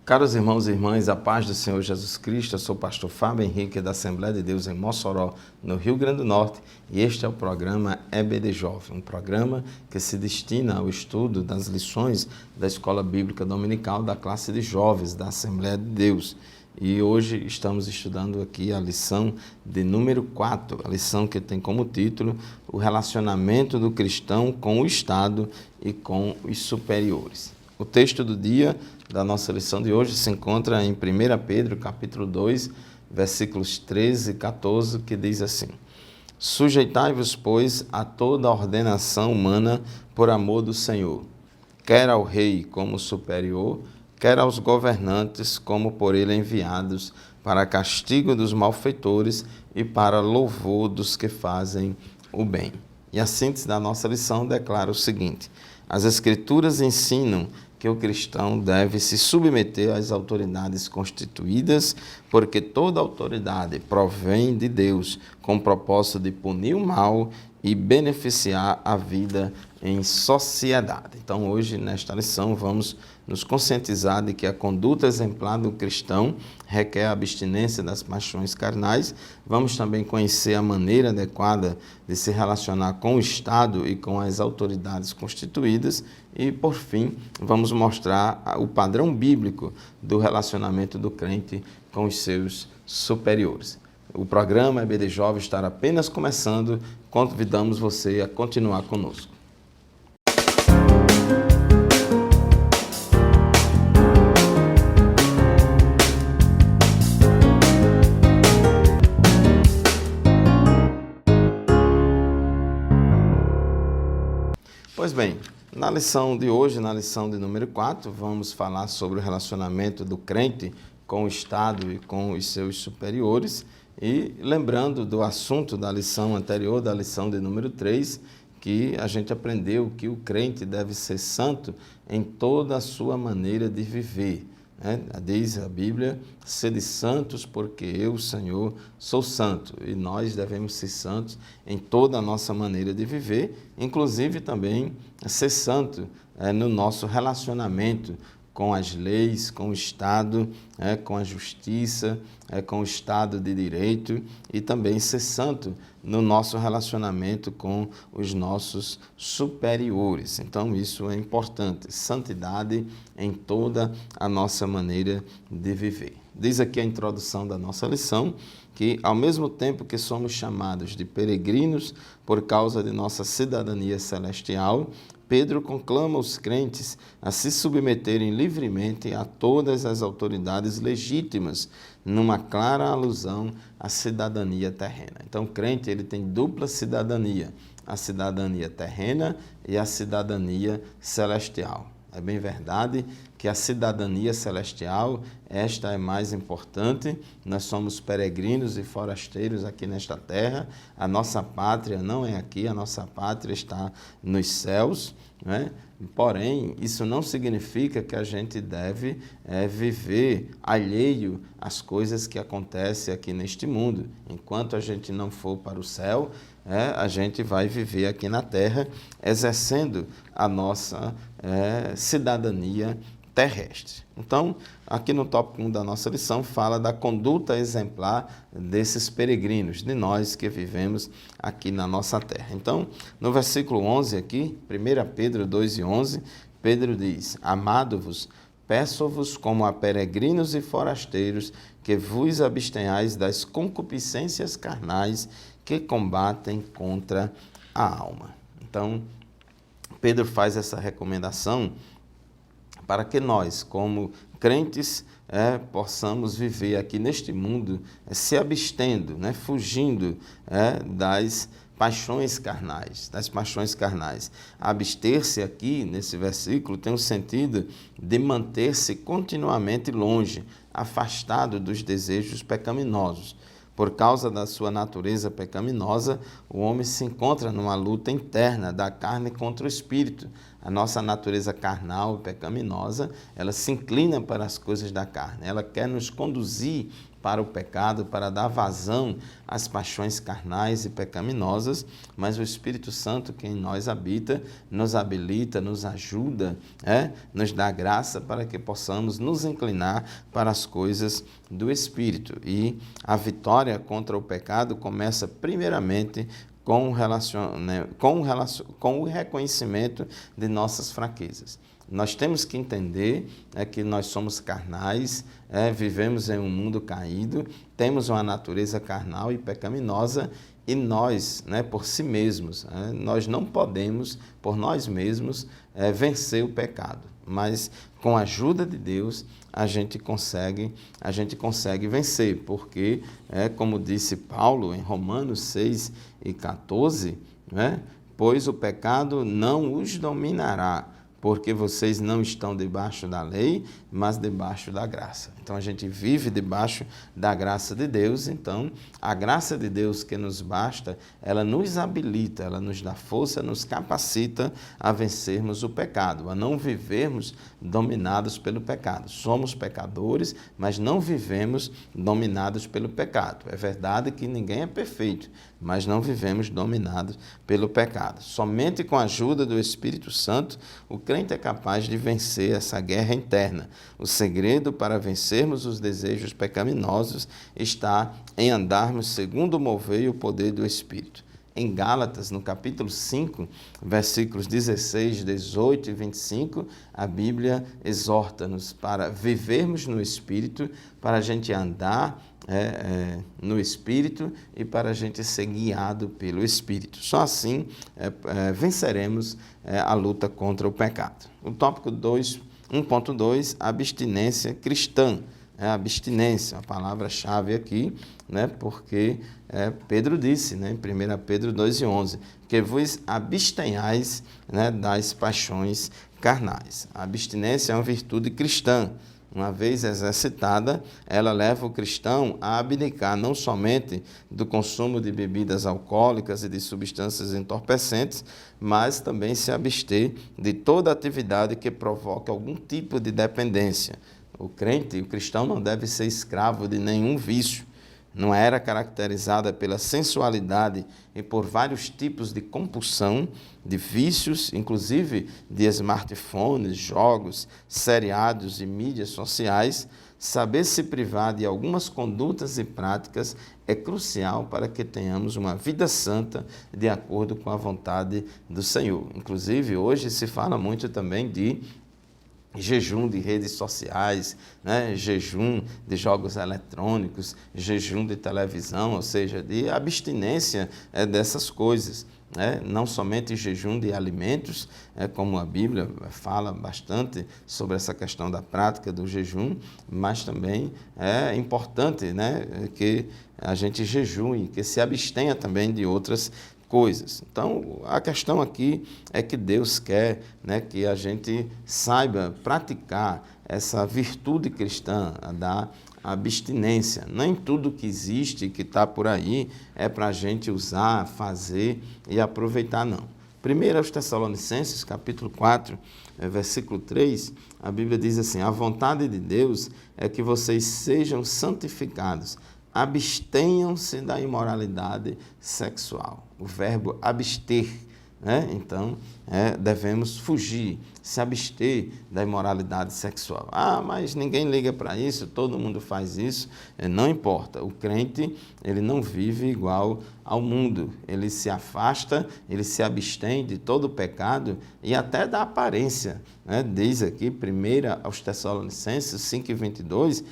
Caros irmãos e irmãs, a paz do Senhor Jesus Cristo, eu sou o pastor Fábio Henrique da Assembleia de Deus em Mossoró, no Rio Grande do Norte, e este é o programa EBD Jovem, um programa que se destina ao estudo das lições da Escola Bíblica Dominical da classe de jovens da Assembleia de Deus. E hoje estamos estudando aqui a lição de número 4, a lição que tem como título o relacionamento do cristão com o Estado e com os superiores. O texto do dia da nossa lição de hoje se encontra em 1 Pedro, capítulo 2, versículos 13 e 14, que diz assim: Sujeitai-vos, pois, a toda a ordenação humana por amor do Senhor, quer ao rei como superior, quer aos governantes como por ele enviados, para castigo dos malfeitores e para louvor dos que fazem o bem. E a síntese da nossa lição declara o seguinte: as Escrituras ensinam que o cristão deve se submeter às autoridades constituídas, porque toda autoridade provém de Deus, com o propósito de punir o mal e beneficiar a vida em sociedade. Então, hoje, nesta lição, vamos nos conscientizar de que a conduta exemplar do cristão requer a abstinência das paixões carnais. Vamos também conhecer a maneira adequada de se relacionar com o Estado e com as autoridades constituídas. E, por fim, vamos mostrar o padrão bíblico do relacionamento do crente com os seus superiores. O programa EBD Jovem está apenas começando, convidamos você a continuar conosco. Pois bem, na lição de hoje, na lição de número 4, vamos falar sobre o relacionamento do crente com o Estado e com os seus superiores. E lembrando do assunto da lição anterior, da lição de número 3, que a gente aprendeu que o crente deve ser santo em toda a sua maneira de viver. Diz a Bíblia: sede santos porque eu, Senhor, sou santo. E nós devemos ser santos em toda a nossa maneira de viver, inclusive também ser santo no nosso relacionamento com as leis, com o Estado, com a justiça, com o Estado de Direito, e também ser santo no nosso relacionamento com os nossos superiores. Então, isso é importante, santidade em toda a nossa maneira de viver. Diz aqui a introdução da nossa lição que, ao mesmo tempo que somos chamados de peregrinos por causa de nossa cidadania celestial, Pedro conclama os crentes a se submeterem livremente a todas as autoridades legítimas, numa clara alusão à cidadania terrena. Então, o crente ele tem dupla cidadania, a cidadania terrena e a cidadania celestial. É bem verdade que a cidadania celestial, esta é mais importante. Nós somos peregrinos e forasteiros aqui nesta terra. A nossa pátria não é aqui, a nossa pátria está nos céus, né? Porém, isso não significa que a gente deve viver alheio às coisas que acontecem aqui neste mundo. Enquanto a gente não for para o céu, a gente vai viver aqui na terra, exercendo a nossa cidadania terrestre. Então, aqui no tópico 1 da nossa lição, fala da conduta exemplar desses peregrinos, de nós que vivemos aqui na nossa terra. Então, no versículo 11 aqui, 1 Pedro 2:11, Pedro diz: Amado-vos, peço-vos como a peregrinos e forasteiros, que vos abstenhais das concupiscências carnais que combatem contra a alma. Então, Pedro faz essa recomendação para que nós, como crentes, possamos viver aqui neste mundo se abstendo, fugindo das paixões carnais, Abster-se aqui, nesse versículo, tem o sentido de manter-se continuamente longe, afastado dos desejos pecaminosos. Por causa da sua natureza pecaminosa, o homem se encontra numa luta interna da carne contra o espírito, A nossa natureza carnal e pecaminosa, ela se inclina para as coisas da carne. Ela quer nos conduzir para o pecado, para dar vazão às paixões carnais e pecaminosas, mas o Espírito Santo que em nós habita, nos habilita, nos ajuda, nos dá graça para que possamos nos inclinar para as coisas do Espírito. E a vitória contra o pecado começa primeiramente com o reconhecimento de nossas fraquezas. Nós temos que entender que nós somos carnais, vivemos em um mundo caído, temos uma natureza carnal e pecaminosa e nós, por si mesmos, nós não podemos, por nós mesmos, vencer o pecado. Mas com a ajuda de Deus, a gente consegue vencer, porque, como disse Paulo em Romanos 6:14, pois o pecado não os dominará, porque vocês não estão debaixo da lei, mas debaixo da graça. Então, a gente vive debaixo da graça de Deus. Então, a graça de Deus que nos basta, ela nos habilita, ela nos dá força, nos capacita a vencermos o pecado, a não vivermos dominados pelo pecado. Somos pecadores, mas não vivemos dominados pelo pecado. É verdade que ninguém é perfeito, mas não vivemos dominados pelo pecado. Somente com a ajuda do Espírito Santo, o crente é capaz de vencer essa guerra interna. O segredo para vencermos os desejos pecaminosos está em andarmos segundo o mover e o poder do Espírito. Em Gálatas, no capítulo 5, versículos 16, 18 e 25, a Bíblia exorta-nos para vivermos no Espírito, para a gente andar no Espírito e para a gente ser guiado pelo Espírito. Só assim venceremos a luta contra o pecado. O tópico 1.2, abstinência cristã. A abstinência, a palavra-chave aqui, porque Pedro disse, em 1 Pedro 2:11, que vos abstenhais das paixões carnais. A abstinência é uma virtude cristã. Uma vez exercitada, ela leva o cristão a abdicar não somente do consumo de bebidas alcoólicas e de substâncias entorpecentes, mas também se abster de toda atividade que provoque algum tipo de dependência. O cristão não deve ser escravo de nenhum vício. Não era caracterizada pela sensualidade e por vários tipos de compulsão, de vícios, inclusive de smartphones, jogos, seriados e mídias sociais. Saber se privar de algumas condutas e práticas é crucial para que tenhamos uma vida santa de acordo com a vontade do Senhor. Inclusive, hoje se fala muito também de jejum de redes sociais, jejum de jogos eletrônicos, jejum de televisão, ou seja, de abstinência dessas coisas. Não somente jejum de alimentos, como a Bíblia fala bastante sobre essa questão da prática do jejum, mas também é importante que a gente jejue, que se abstenha também de outras coisas. Então, a questão aqui é que Deus quer que a gente saiba praticar essa virtude cristã da abstinência. Nem tudo que existe, que está por aí, é para a gente usar, fazer e aproveitar, não. 1 Tessalonicenses, capítulo 4, versículo 3, a Bíblia diz assim: a vontade de Deus é que vocês sejam santificados, abstenham-se da imoralidade sexual. O verbo abster, então devemos fugir, se abster da imoralidade sexual. Mas ninguém liga para isso, todo mundo faz isso. Não importa, o crente ele não vive igual ao mundo, ele se afasta, ele se abstém de todo o pecado e até da aparência. Diz aqui, 1 aos Tessalonicenses 5:22,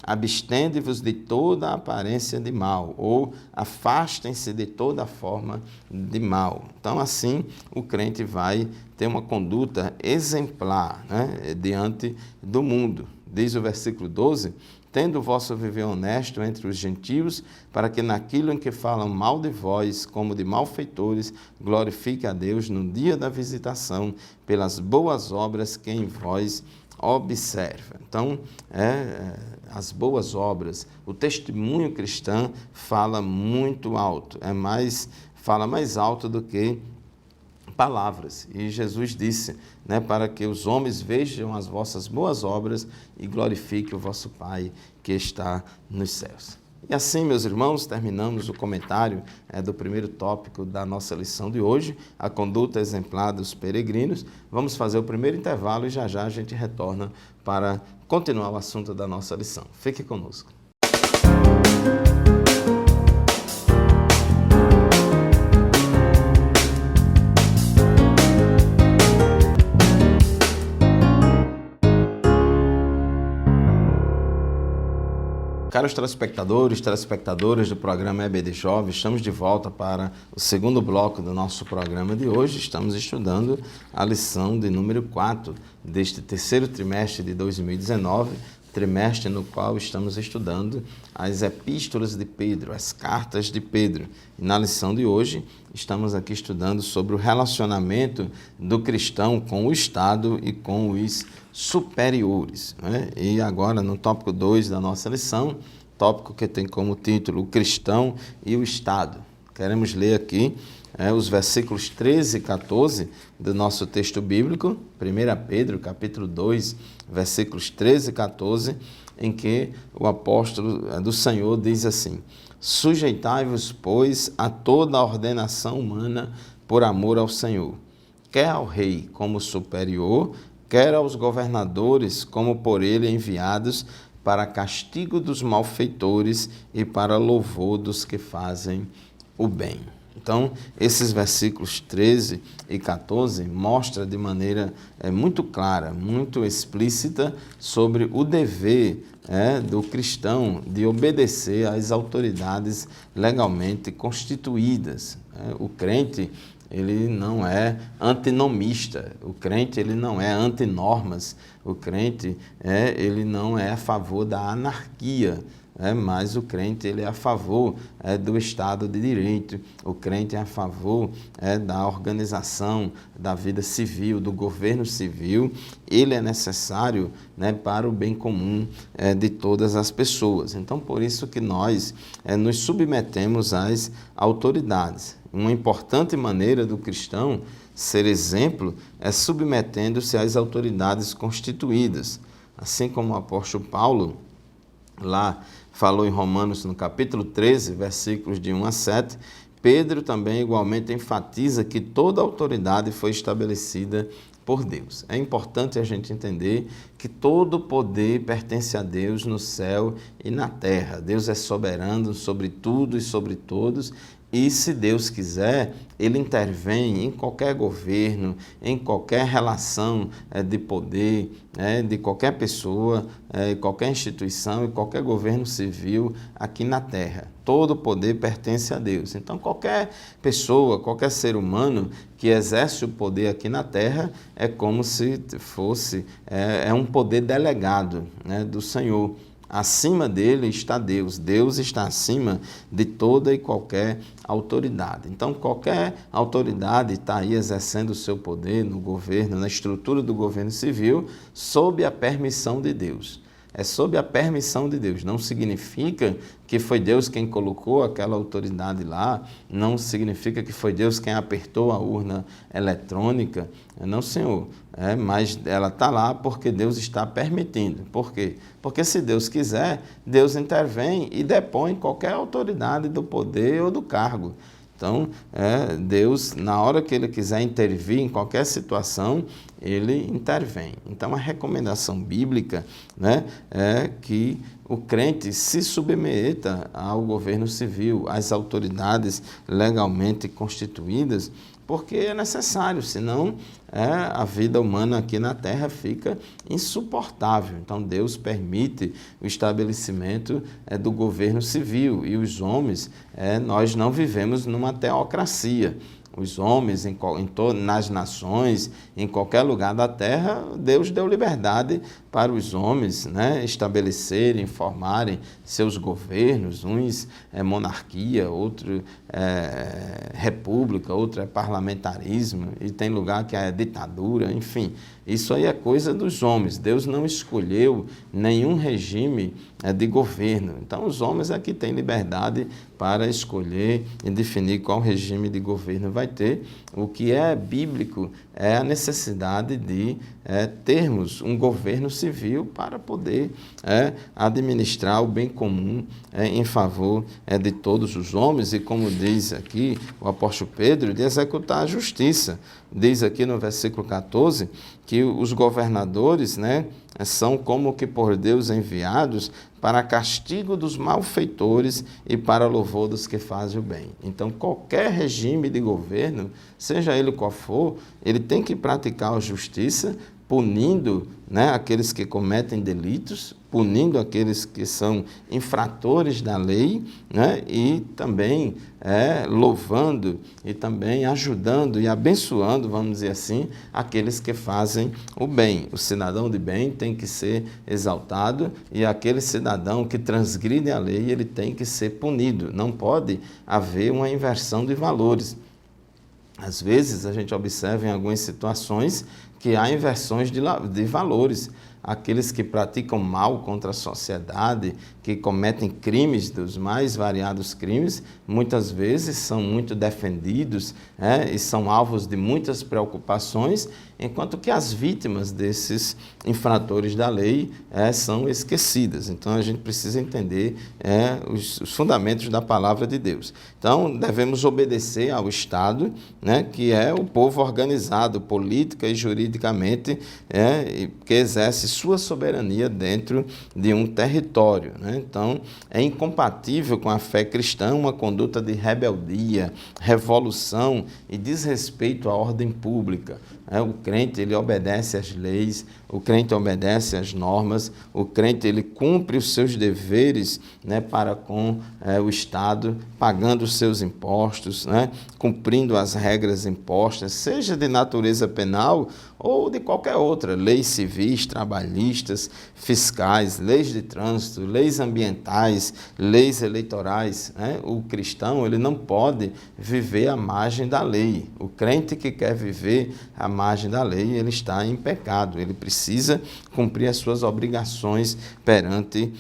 abstende-vos de toda a aparência de mal, ou afastem-se de toda forma de mal. Então, assim, o crente vai ter uma conduta exemplar diante do mundo. Diz o versículo 12, tendo o vosso viver honesto entre os gentios, para que naquilo em que falam mal de vós, como de malfeitores, glorifique a Deus no dia da visitação, pelas boas obras que em vós observa. Então, as boas obras, o testemunho cristão fala muito alto, fala mais alto do que palavras. E Jesus disse, né, para que os homens vejam as vossas boas obras e glorifiquem o vosso Pai que está nos céus. E assim, meus irmãos, terminamos o comentário do primeiro tópico da nossa lição de hoje, a conduta exemplar dos peregrinos. Vamos fazer o primeiro intervalo e já a gente retorna para continuar o assunto da nossa lição. Fique conosco. Caros telespectadoras do programa EBD Jovem, estamos de volta para o segundo bloco do nosso programa de hoje. Estamos estudando a lição de número 4 deste terceiro trimestre de 2019, trimestre no qual estamos estudando as epístolas de Pedro, as cartas de Pedro. E na lição de hoje, estamos aqui estudando sobre o relacionamento do cristão com o Estado e com os superiores, né? E agora, no tópico 2 da nossa lição, tópico que tem como título o cristão e o Estado. Queremos ler aqui os versículos 13 e 14 do nosso texto bíblico, 1 Pedro, capítulo 2, versículos 13 e 14, em que o apóstolo do Senhor diz assim: sujeitai-vos, pois, a toda a ordenação humana por amor ao Senhor, quer ao rei como superior, quer aos governadores como por ele enviados, para castigo dos malfeitores e para louvor dos que fazem o bem. Então, esses versículos 13 e 14 mostram de maneira muito clara, muito explícita, sobre o dever do cristão de obedecer às autoridades legalmente constituídas. O crente, ele não é antinomista, o crente ele não é antinormas, o crente ele não é a favor da anarquia, mas o crente ele é a favor do Estado de Direito, o crente é a favor da organização da vida civil, do governo civil. Ele é necessário, para o bem comum de todas as pessoas. Então, por isso que nós nos submetemos às autoridades. Uma importante maneira do cristão ser exemplo é submetendo-se às autoridades constituídas. Assim como o apóstolo Paulo lá falou em Romanos, no capítulo 13, versículos de 1 a 7, Pedro também igualmente enfatiza que toda autoridade foi estabelecida por Deus. É importante a gente entender que todo poder pertence a Deus no céu e na terra. Deus é soberano sobre tudo e sobre todos. E se Deus quiser, Ele intervém em qualquer governo, em qualquer relação de poder, de qualquer pessoa, qualquer instituição e qualquer governo civil aqui na Terra. Todo poder pertence a Deus. Então, qualquer pessoa, qualquer ser humano que exerce o poder aqui na Terra é como se fosse um poder delegado, do Senhor. Acima dele está Deus. Deus está acima de toda e qualquer autoridade. Então, qualquer autoridade está aí exercendo o seu poder no governo, na estrutura do governo civil, sob a permissão de Deus. É sob a permissão de Deus. Não significa que foi Deus quem colocou aquela autoridade lá, não significa que foi Deus quem apertou a urna eletrônica. Não, Senhor. Mas ela está lá porque Deus está permitindo. Por quê? Porque se Deus quiser, Deus intervém e depõe qualquer autoridade do poder ou do cargo. Então, Deus, na hora que Ele quiser intervir em qualquer situação, Ele intervém. Então, a recomendação bíblica, é que o crente se submeta ao governo civil, às autoridades legalmente constituídas, porque é necessário, senão a vida humana aqui na Terra fica insuportável. Então, Deus permite o estabelecimento do governo civil e os homens, nós não vivemos numa teocracia. Os homens, nas nações, em qualquer lugar da terra, Deus deu liberdade para os homens, né, estabelecerem, formarem seus governos. Uns é monarquia, outro é república, outro é parlamentarismo, e tem lugar que é ditadura, enfim. Isso aí é coisa dos homens. Deus não escolheu nenhum regime de governo. Então, os homens aqui têm liberdade para escolher e definir qual regime de governo vai ter. O que é bíblico é a necessidade de termos um governo civil para poder administrar o bem comum em favor de todos os homens e, como diz aqui o apóstolo Pedro, de executar a justiça. Diz aqui no versículo 14 que os governadores, né, são como que por Deus enviados para castigo dos malfeitores e para louvor dos que fazem o bem. Então, qualquer regime de governo, seja ele qual for, ele tem que praticar a justiça, punindo, né, aqueles que cometem delitos, punindo aqueles que são infratores da lei, né, e também louvando e também ajudando e abençoando, vamos dizer assim, aqueles que fazem o bem. O cidadão de bem tem que ser exaltado e aquele cidadão que transgride a lei, ele tem que ser punido. Não pode haver uma inversão de valores. Às vezes, a gente observa em algumas situações que há inversões de valores. Aqueles que praticam mal contra a sociedade, que cometem crimes, dos mais variados crimes, muitas vezes são muito defendidos e são alvos de muitas preocupações, enquanto que as vítimas desses infratores da lei são esquecidas. Então, a gente precisa entender os fundamentos da palavra de Deus. Então, devemos obedecer ao Estado, né, que é o povo organizado política e juridicamente, que exerce sua soberania dentro de um território, né? Então, é incompatível com a fé cristã uma conduta de rebeldia, revolução e desrespeito à ordem pública. O crente, ele obedece às leis, o crente obedece às normas, o crente, ele cumpre os seus deveres, né, para com o Estado, pagando os seus impostos, né, cumprindo as regras impostas, seja de natureza penal ou de qualquer outra, leis civis, trabalhistas, fiscais, leis de trânsito, leis ambientais, leis eleitorais, né? O cristão, ele não pode viver à margem da lei. O crente que quer viver à margem da lei, ele está em pecado, ele precisa cumprir as suas obrigações perante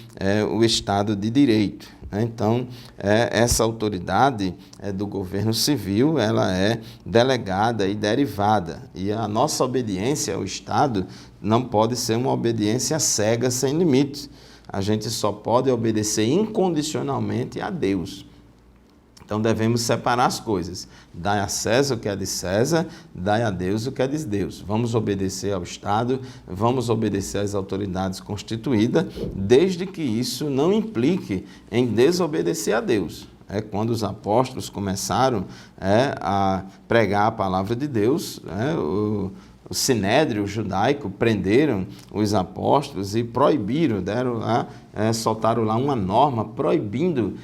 o Estado de Direito. Então, essa autoridade do governo civil, ela é delegada e derivada, e a nossa obediência ao Estado não pode ser uma obediência cega, sem limites. A gente só pode obedecer incondicionalmente a Deus. Então, devemos separar as coisas. Dai a César o que é de César, dai a Deus o que é de Deus. Vamos obedecer ao Estado, vamos obedecer às autoridades constituídas, desde que isso não implique em desobedecer a Deus. Quando os apóstolos começaram a pregar a palavra de Deus, o sinédrio judaico prenderam os apóstolos e proibiram, soltaram lá uma norma proibindo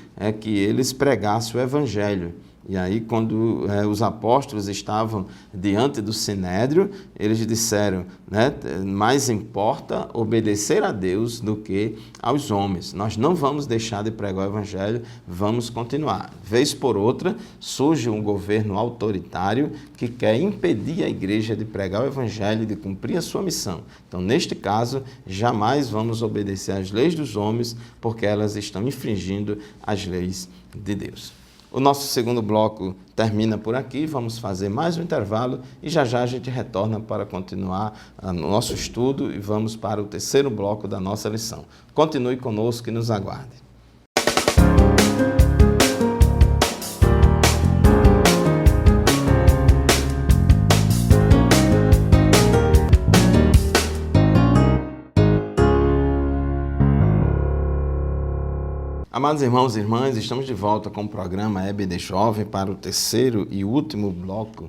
que eles pregassem o evangelho. E aí, quando os apóstolos estavam diante do sinédrio, eles disseram, né, mais importa obedecer a Deus do que aos homens. Nós não vamos deixar de pregar o evangelho, vamos continuar. Vez por outra, surge um governo autoritário que quer impedir a igreja de pregar o evangelho e de cumprir a sua missão. Então, neste caso, jamais vamos obedecer às leis dos homens, porque elas estão infringindo as leis de Deus. O nosso segundo bloco termina por aqui, vamos fazer mais um intervalo e já a gente retorna para continuar o nosso estudo e vamos para o terceiro bloco da nossa lição. Continue conosco e nos aguarde. Amados irmãos e irmãs, estamos de volta com o programa EBD Jovem para o terceiro e último bloco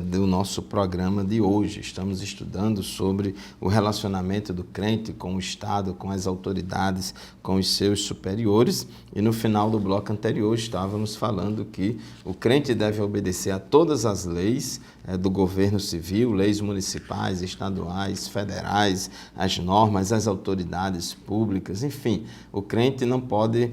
do nosso programa de hoje. Estamos estudando sobre o relacionamento do crente com o Estado, com as autoridades, com os seus superiores, e no final do bloco anterior estávamos falando que o crente deve obedecer a todas as leis do governo civil, leis municipais, estaduais, federais, as normas, as autoridades públicas, enfim, o crente não pode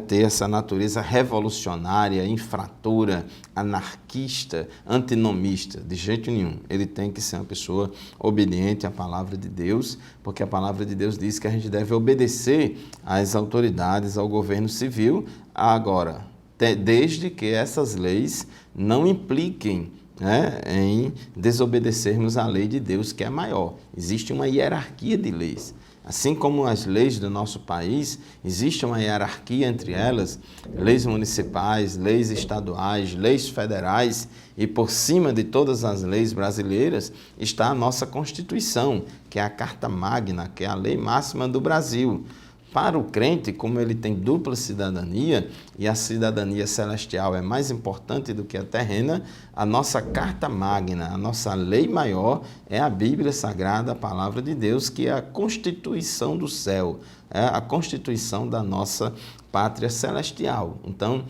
ter essa natureza revolucionária, infratora, anarquista, antinomista, de jeito nenhum. Ele tem que ser uma pessoa obediente à palavra de Deus, porque a palavra de Deus diz que a gente deve obedecer às autoridades, ao governo civil, agora, desde que essas leis não impliquem em desobedecermos à lei de Deus, que é maior. Existe uma hierarquia de leis. Assim como as leis do nosso país, existe uma hierarquia entre elas, leis municipais, leis estaduais, leis federais, e por cima de todas as leis brasileiras está a nossa Constituição, que é a Carta Magna, que é a lei máxima do Brasil. Para o crente, como ele tem dupla cidadania, e a cidadania celestial é mais importante do que a terrena, a nossa carta magna, a nossa lei maior é a Bíblia Sagrada, a Palavra de Deus, que é a constituição do céu, é a constituição da nossa pátria celestial. Então,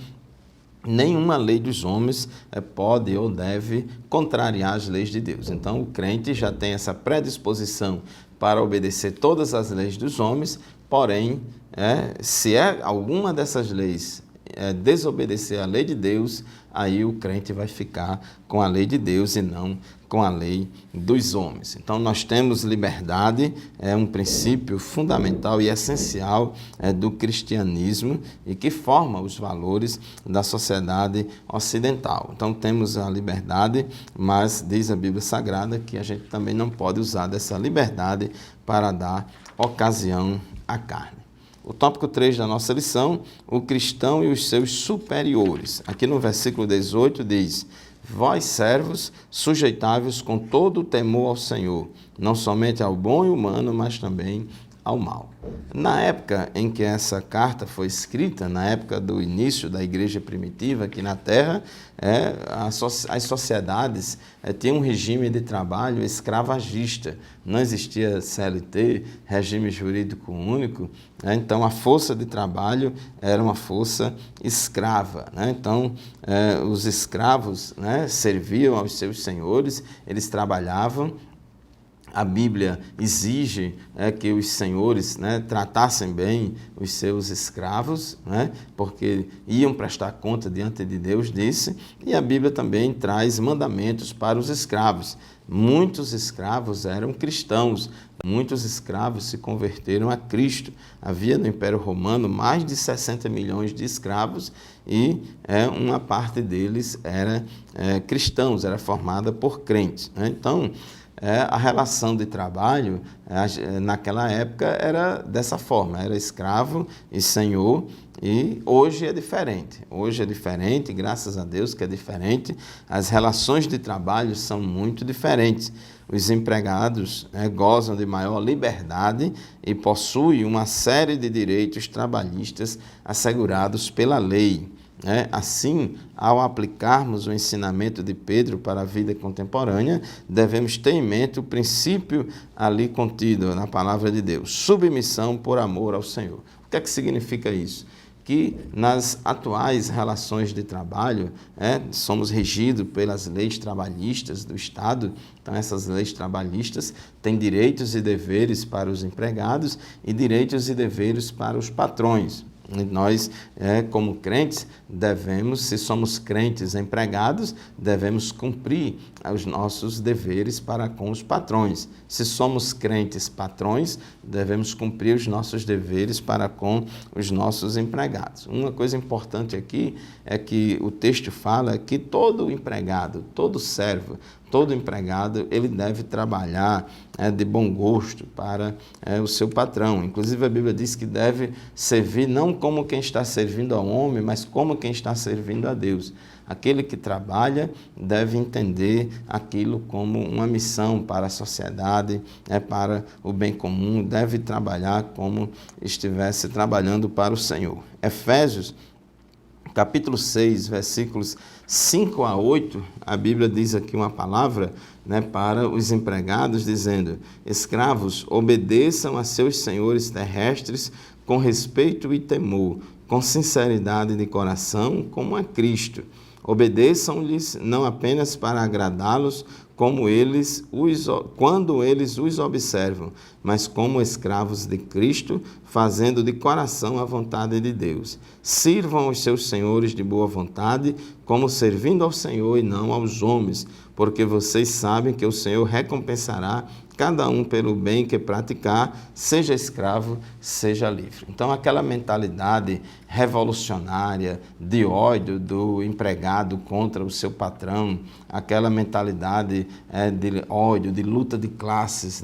nenhuma lei dos homens pode ou deve contrariar as leis de Deus. Então, o crente já tem essa predisposição para obedecer todas as leis dos homens, porém, se alguma dessas leis desobedecer à lei de Deus, aí o crente vai ficar com a lei de Deus e não com a lei dos homens. Então, nós temos liberdade, é um princípio fundamental e essencial do cristianismo e que forma os valores da sociedade ocidental. Então, temos a liberdade, mas diz a Bíblia Sagrada que a gente também não pode usar dessa liberdade para dar ocasião à carne. O tópico 3 da nossa lição, o cristão e os seus superiores. Aqui no versículo 18 diz: vós servos, sujeitáveis com todo o temor ao Senhor, não somente ao bom e humano, mas também ao mal. Na época em que essa carta foi escrita, na época do início da igreja primitiva aqui na Terra, as sociedades tinham um regime de trabalho escravagista. Não existia CLT, regime jurídico único, então a força de trabalho era uma força escrava. Então, os escravos serviam aos seus senhores, eles trabalhavam. A Bíblia exige que os senhores tratassem bem os seus escravos, porque iam prestar conta diante de Deus, disse, e a Bíblia também traz mandamentos para os escravos. Muitos escravos eram cristãos, muitos escravos se converteram a Cristo. Havia no Império Romano mais de 60 milhões de escravos e uma parte deles era cristãos, era formada por crentes. Então, a relação de trabalho naquela época era dessa forma, era escravo e senhor, e hoje é diferente. Hoje é diferente, graças a Deus que é diferente. As relações de trabalho são muito diferentes. Os empregados gozam de maior liberdade e possuem uma série de direitos trabalhistas assegurados pela lei. Assim, ao aplicarmos o ensinamento de Pedro para a vida contemporânea, devemos ter em mente o princípio ali contido na palavra de Deus: submissão por amor ao Senhor. O que é que significa isso? Que nas atuais relações de trabalho, somos regidos pelas leis trabalhistas do Estado. Então, essas leis trabalhistas têm direitos e deveres para os empregados e direitos e deveres para os patrões. Nós, como crentes, devemos, se somos crentes empregados, devemos cumprir os nossos deveres para com os patrões. Se somos crentes patrões, devemos cumprir os nossos deveres para com os nossos empregados. Uma coisa importante aqui é que o texto fala que todo empregado, todo servo, todo empregado ele deve trabalhar de bom gosto para o seu patrão. Inclusive a Bíblia diz que deve servir não como quem está servindo ao homem, mas como quem está servindo a Deus. Aquele que trabalha deve entender aquilo como uma missão para a sociedade, para o bem comum, deve trabalhar como estivesse trabalhando para o Senhor. Efésios, capítulo 6, versículos 5 a 8, a Bíblia diz aqui uma palavra para os empregados, dizendo: escravos, obedeçam a seus senhores terrestres com respeito e temor, com sinceridade de coração, como a Cristo. Obedeçam-lhes não apenas para agradá-los, quando eles os observam, mas como escravos de Cristo, fazendo de coração a vontade de Deus. Sirvam aos seus senhores de boa vontade, como servindo ao Senhor e não aos homens, porque vocês sabem que o Senhor recompensará cada um pelo bem que praticar, seja escravo, seja livre. Então, aquela mentalidade revolucionária de ódio do empregado contra o seu patrão, aquela mentalidade de ódio, de luta de classes,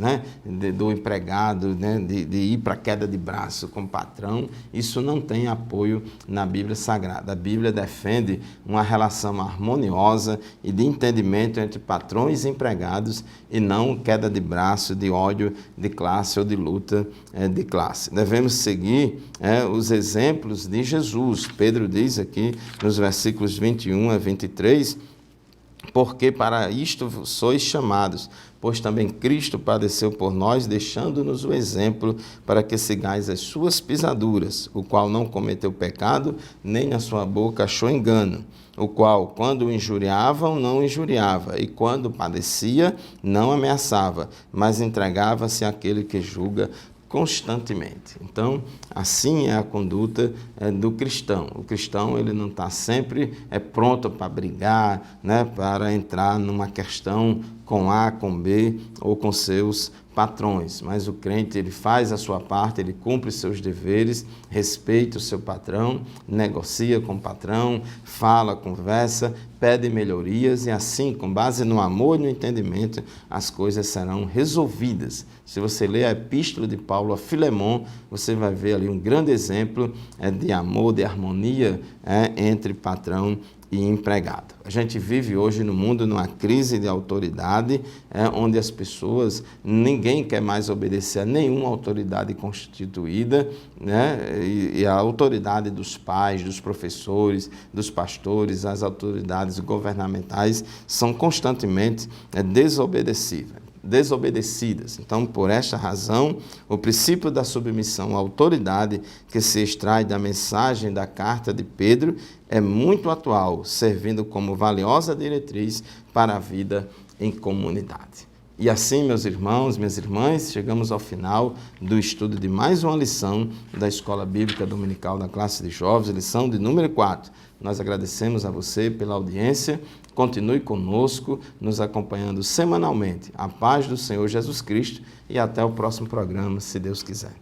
do empregado, de ir para a queda de braço com o patrão, isso não tem apoio na Bíblia Sagrada. A Bíblia defende uma relação harmoniosa e de entendimento entre patrões e empregados, e não queda de braço, de ódio de classe ou de luta de classe. Devemos seguir os exemplos de Jesus. Pedro diz aqui nos versículos 21 a 23, porque para isto sois chamados, pois também Cristo padeceu por nós, deixando-nos o exemplo para que sigais as suas pisaduras, o qual não cometeu pecado, nem na sua boca achou engano, o qual, quando o injuriavam, não injuriava, e quando padecia, não ameaçava, mas entregava-se àquele que julga constantemente. Então, assim é a conduta do cristão. O cristão, ele não está sempre pronto para brigar, para entrar numa questão com A, com B ou com seus patrões, mas o crente, ele faz a sua parte, ele cumpre seus deveres, respeita o seu patrão, negocia com o patrão, fala, conversa, pede melhorias, e assim, com base no amor e no entendimento, as coisas serão resolvidas. Se você ler a epístola de Paulo a Filemon, você vai ver ali um grande exemplo de amor, de harmonia entre patrão e empregado. A gente vive hoje no mundo numa crise de autoridade, onde as pessoas, ninguém quer mais obedecer a nenhuma autoridade constituída, e a autoridade dos pais, dos professores, dos pastores, as autoridades governamentais são constantemente desobedecidas. Então, por esta razão, o princípio da submissão à autoridade, que se extrai da mensagem da carta de Pedro, é muito atual, servindo como valiosa diretriz para a vida em comunidade. E assim, meus irmãos, minhas irmãs, chegamos ao final do estudo de mais uma lição da Escola Bíblica Dominical da Classe de Jovens, lição de número 4. Nós agradecemos a você pela audiência. Continue conosco, nos acompanhando semanalmente. A paz do Senhor Jesus Cristo, e até o próximo programa, se Deus quiser.